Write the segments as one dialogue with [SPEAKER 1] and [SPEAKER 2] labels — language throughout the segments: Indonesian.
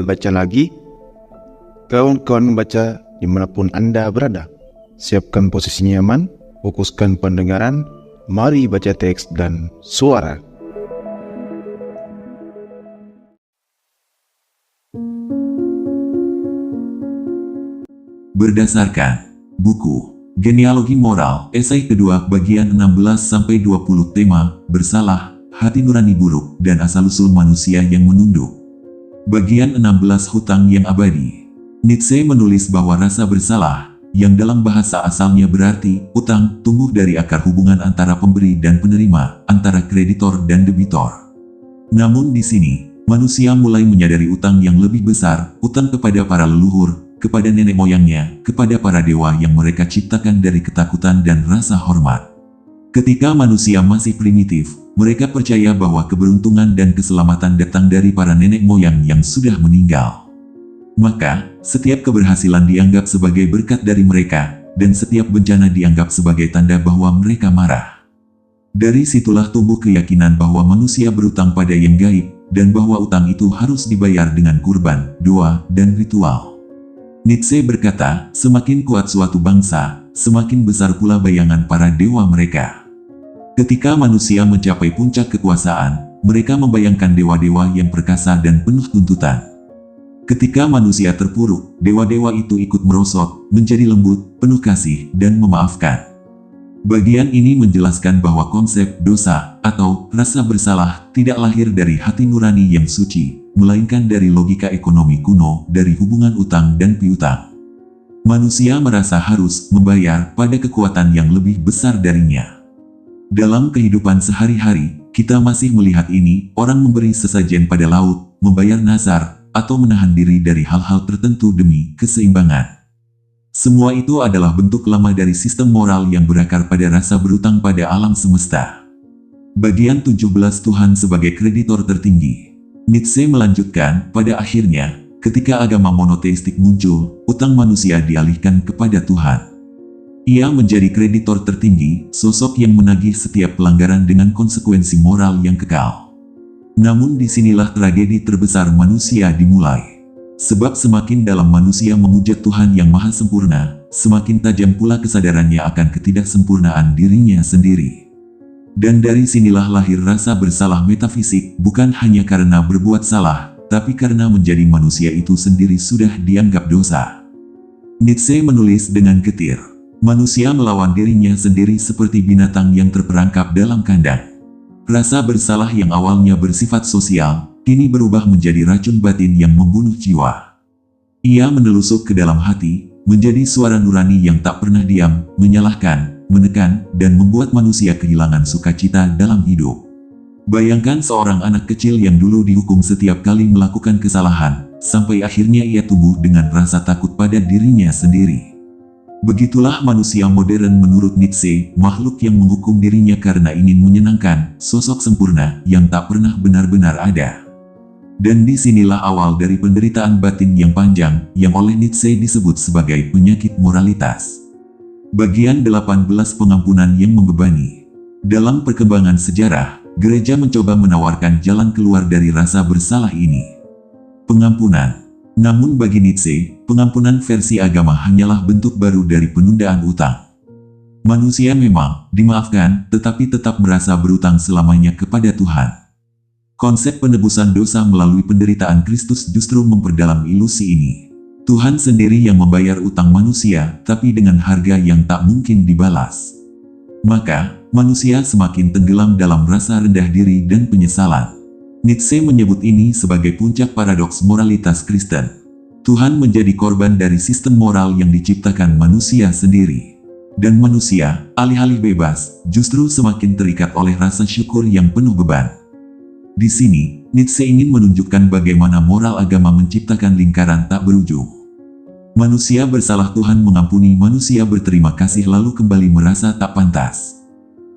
[SPEAKER 1] Baca lagi. Kawan-kawan baca dimanapun Anda berada. Siapkan posisi nyaman, fokuskan pendengaran, mari baca teks dan suara.
[SPEAKER 2] Berdasarkan buku Genealogi Moral, esai kedua bagian 16-20 tema, bersalah, hati nurani buruk, dan asal-usul manusia yang menunduk. Bagian 16 hutang yang abadi. Nietzsche menulis bahwa rasa bersalah, yang dalam bahasa asalnya berarti utang, tumbuh dari akar hubungan antara pemberi dan penerima, antara kreditor dan debitor. Namun di sini, manusia mulai menyadari utang yang lebih besar, utang kepada para leluhur, kepada nenek moyangnya, kepada para dewa yang mereka ciptakan dari ketakutan dan rasa hormat. Ketika manusia masih primitif, mereka percaya bahwa keberuntungan dan keselamatan datang dari para nenek moyang yang sudah meninggal. Maka, setiap keberhasilan dianggap sebagai berkat dari mereka, dan setiap bencana dianggap sebagai tanda bahwa mereka marah. Dari situlah tumbuh keyakinan bahwa manusia berutang pada yang gaib, dan bahwa utang itu harus dibayar dengan kurban, doa, dan ritual. Nietzsche berkata, semakin kuat suatu bangsa, semakin besar pula bayangan para dewa mereka. Ketika manusia mencapai puncak kekuasaan, mereka membayangkan dewa-dewa yang perkasa dan penuh tuntutan. Ketika manusia terpuruk, dewa-dewa itu ikut merosot, menjadi lembut, penuh kasih, dan memaafkan. Bagian ini menjelaskan bahwa konsep dosa atau rasa bersalah tidak lahir dari hati nurani yang suci, melainkan dari logika ekonomi kuno, dari hubungan utang dan piutang. Manusia merasa harus membayar pada kekuatan yang lebih besar darinya. Dalam kehidupan sehari-hari, kita masih melihat ini, orang memberi sesajen pada laut, membayar nazar, atau menahan diri dari hal-hal tertentu demi keseimbangan. Semua itu adalah bentuk lama dari sistem moral yang berakar pada rasa berutang pada alam semesta. Bagian 17 Tuhan sebagai kreditor tertinggi. Nietzsche melanjutkan, pada akhirnya, ketika agama monoteistik muncul, utang manusia dialihkan kepada Tuhan. Ia menjadi kreditor tertinggi, sosok yang menagih setiap pelanggaran dengan konsekuensi moral yang kekal. Namun disinilah tragedi terbesar manusia dimulai. Sebab semakin dalam manusia memuja Tuhan yang maha sempurna, semakin tajam pula kesadarannya akan ketidaksempurnaan dirinya sendiri. Dan dari sinilah lahir rasa bersalah metafisik, bukan hanya karena berbuat salah, tapi karena menjadi manusia itu sendiri sudah dianggap dosa. Nietzsche menulis dengan getir, manusia melawan dirinya sendiri seperti binatang yang terperangkap dalam kandang. Rasa bersalah yang awalnya bersifat sosial, kini berubah menjadi racun batin yang membunuh jiwa. Ia menelusuk ke dalam hati, menjadi suara nurani yang tak pernah diam, menyalahkan, menekan, dan membuat manusia kehilangan sukacita dalam hidup. Bayangkan seorang anak kecil yang dulu dihukum setiap kali melakukan kesalahan, sampai akhirnya ia tumbuh dengan rasa takut pada dirinya sendiri. Begitulah manusia modern menurut Nietzsche, makhluk yang menghukum dirinya karena ingin menyenangkan, sosok sempurna yang tak pernah benar-benar ada. Dan disinilah awal dari penderitaan batin yang panjang, yang oleh Nietzsche disebut sebagai penyakit moralitas. Bagian 18 pengampunan yang membebani. Dalam perkembangan sejarah, gereja mencoba menawarkan jalan keluar dari rasa bersalah ini. Pengampunan. Namun bagi Nietzsche, pengampunan versi agama hanyalah bentuk baru dari penundaan utang. Manusia memang dimaafkan, tetapi tetap merasa berutang selamanya kepada Tuhan. Konsep penebusan dosa melalui penderitaan Kristus justru memperdalam ilusi ini. Tuhan sendiri yang membayar utang manusia, tapi dengan harga yang tak mungkin dibalas. Maka, manusia semakin tenggelam dalam rasa rendah diri dan penyesalan. Nietzsche menyebut ini sebagai puncak paradoks moralitas Kristen. Tuhan menjadi korban dari sistem moral yang diciptakan manusia sendiri. Dan manusia, alih-alih bebas, justru semakin terikat oleh rasa syukur yang penuh beban. Di sini, Nietzsche ingin menunjukkan bagaimana moral agama menciptakan lingkaran tak berujung. Manusia bersalah, Tuhan mengampuni, manusia berterima kasih lalu kembali merasa tak pantas.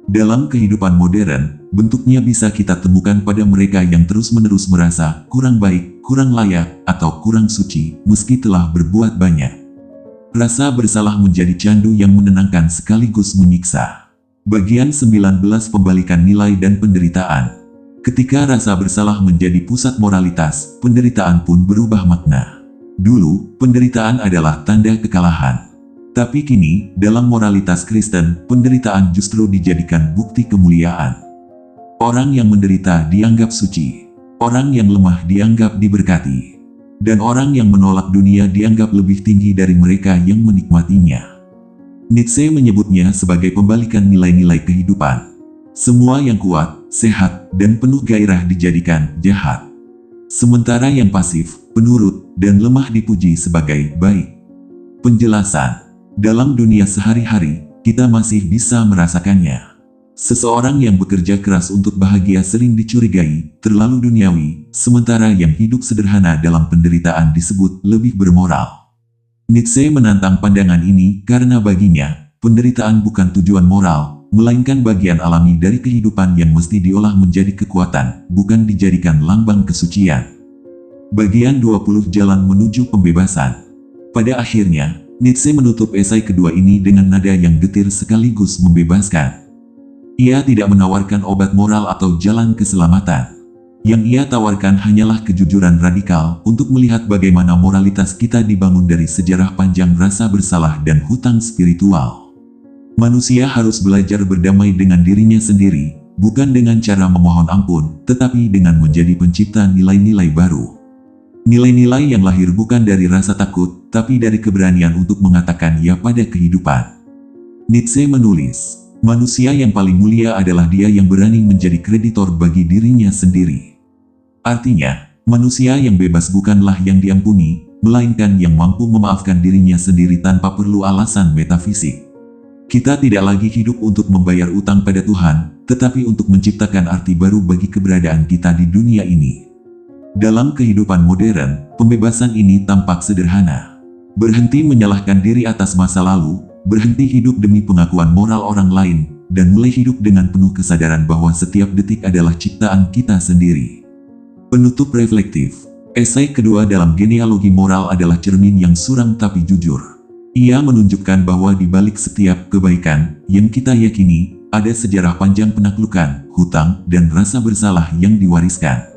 [SPEAKER 2] Dalam kehidupan modern, bentuknya bisa kita temukan pada mereka yang terus-menerus merasa kurang baik, kurang layak, atau kurang suci, meski telah berbuat banyak. Rasa bersalah menjadi candu yang menenangkan sekaligus menyiksa. Bagian 19 Pembalikan nilai dan penderitaan. Ketika rasa bersalah menjadi pusat moralitas, penderitaan pun berubah makna. Dulu, penderitaan adalah tanda kekalahan. Tapi kini, dalam moralitas Kristen, penderitaan justru dijadikan bukti kemuliaan. Orang yang menderita dianggap suci. Orang yang lemah dianggap diberkati. Dan orang yang menolak dunia dianggap lebih tinggi dari mereka yang menikmatinya. Nietzsche menyebutnya sebagai pembalikan nilai-nilai kehidupan. Semua yang kuat, sehat, dan penuh gairah dijadikan jahat. Sementara yang pasif, penurut, dan lemah dipuji sebagai baik. Penjelasan. Dalam dunia sehari-hari, kita masih bisa merasakannya. Seseorang yang bekerja keras untuk bahagia sering dicurigai terlalu duniawi, sementara yang hidup sederhana dalam penderitaan disebut lebih bermoral. Nietzsche menantang pandangan ini karena baginya, penderitaan bukan tujuan moral, melainkan bagian alami dari kehidupan yang mesti diolah menjadi kekuatan, bukan dijadikan lambang kesucian. Bagian 20 Jalan Menuju Pembebasan. Pada akhirnya, Nietzsche menutup esai kedua ini dengan nada yang getir sekaligus membebaskan. Ia tidak menawarkan obat moral atau jalan keselamatan. Yang ia tawarkan hanyalah kejujuran radikal untuk melihat bagaimana moralitas kita dibangun dari sejarah panjang rasa bersalah dan hutang spiritual. Manusia harus belajar berdamai dengan dirinya sendiri, bukan dengan cara memohon ampun, tetapi dengan menjadi pencipta nilai-nilai baru. Nilai-nilai yang lahir bukan dari rasa takut, tapi dari keberanian untuk mengatakan ya pada kehidupan. Nietzsche menulis, manusia yang paling mulia adalah dia yang berani menjadi kreditor bagi dirinya sendiri. Artinya, manusia yang bebas bukanlah yang diampuni, melainkan yang mampu memaafkan dirinya sendiri tanpa perlu alasan metafisik. Kita tidak lagi hidup untuk membayar utang pada Tuhan, tetapi untuk menciptakan arti baru bagi keberadaan kita di dunia ini. Dalam kehidupan modern, pembebasan ini tampak sederhana. Berhenti menyalahkan diri atas masa lalu, berhenti hidup demi pengakuan moral orang lain, dan mulai hidup dengan penuh kesadaran bahwa setiap detik adalah ciptaan kita sendiri. Penutup reflektif. Esai kedua dalam Genealogi Moral adalah cermin yang suram tapi jujur. Ia menunjukkan bahwa di balik setiap kebaikan yang kita yakini, ada sejarah panjang penaklukan, hutang, dan rasa bersalah yang diwariskan.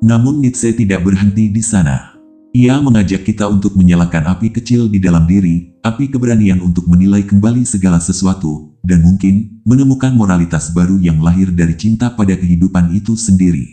[SPEAKER 2] Namun Nietzsche tidak berhenti di sana. Ia mengajak kita untuk menyalakan api kecil di dalam diri, api keberanian untuk menilai kembali segala sesuatu, dan mungkin menemukan moralitas baru yang lahir dari cinta pada kehidupan itu sendiri.